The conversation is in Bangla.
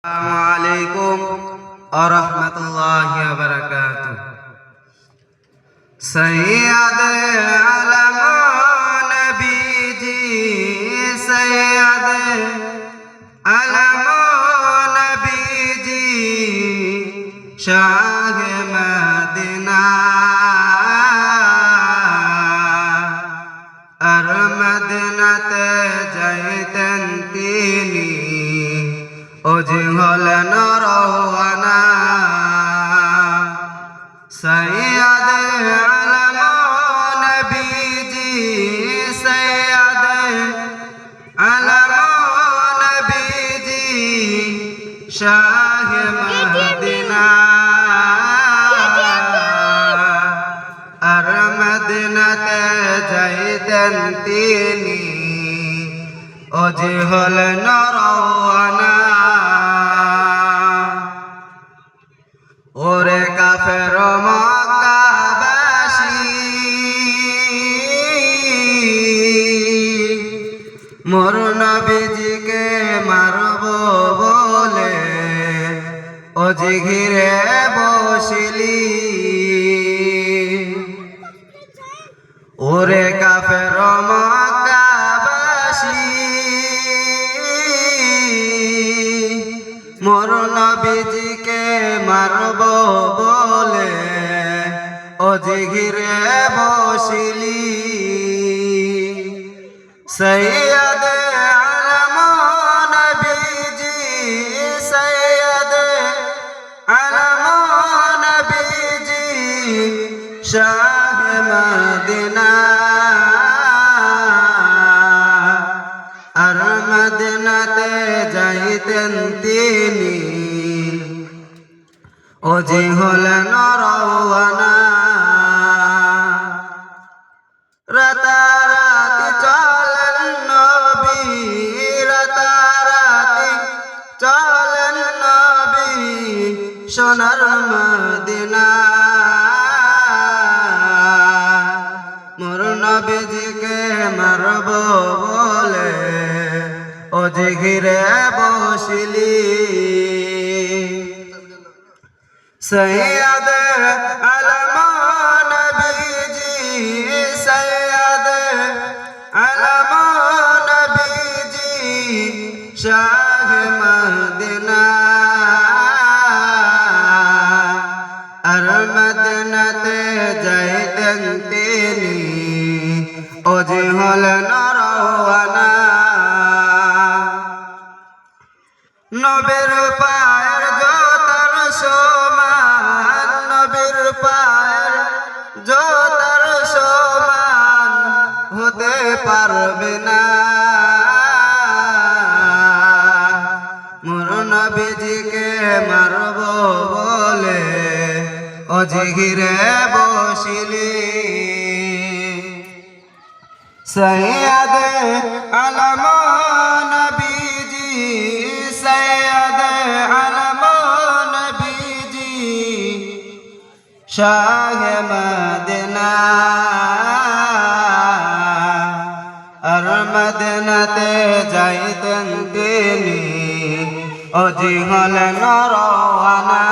Assalamualaikum warahmatullahi wabarakatuh. Sayyid alam nabiji, Sayyid alam nabiji, Shah Madina ar Madinate jaiten tini ওজিহল নরওয়ানা Syed Alam নবীজি সৈয়দ আলম নবীজি শাহ মদিনা আর মদিনাতে যাইতেন তিনি ওজিহল নরওয়ানা ওরে কাফের মক্কাবাসী মোর নবীজিকে মারব বলে ওজি ঘিরে বসিলি ওরে কাফের মক্কাবাসী মোর নবীজিকে মারব বলে ওজি ঘিরে বসিলি সৈয়দ আলম নবীজি সৈয়দ আলম নবীজি শাহ মদিনা আর মদিনাতে যাইতেন তিনি ওজিহল নরওয়ানা রাতারাতি চলেন নবী রাতারাতি চলেন নবী সোনার মদিনা মোর নবীজিকে মারব বলে ওজি ঘিরে বসিলি সৈয়দ আলম নবীজি সৈয়দ আলম নবীজি শাহ মদিনা আর মদিনাতে যাইতেন তিনি ওজিহল নরওয়ানা নবীর পায়ের জোতার সমান নবীর পায়ের জোতার সমান হতে পারবে না মোর নবীজিকে মারব বলে ওজি ঘিরে বসিলি সৈয়দ আলম নবীজি সৈয়দ আলম নবীজি শাহ মদিনা আর মদিনাতে যাইতেন তিনি ওজিহল নরওয়ানা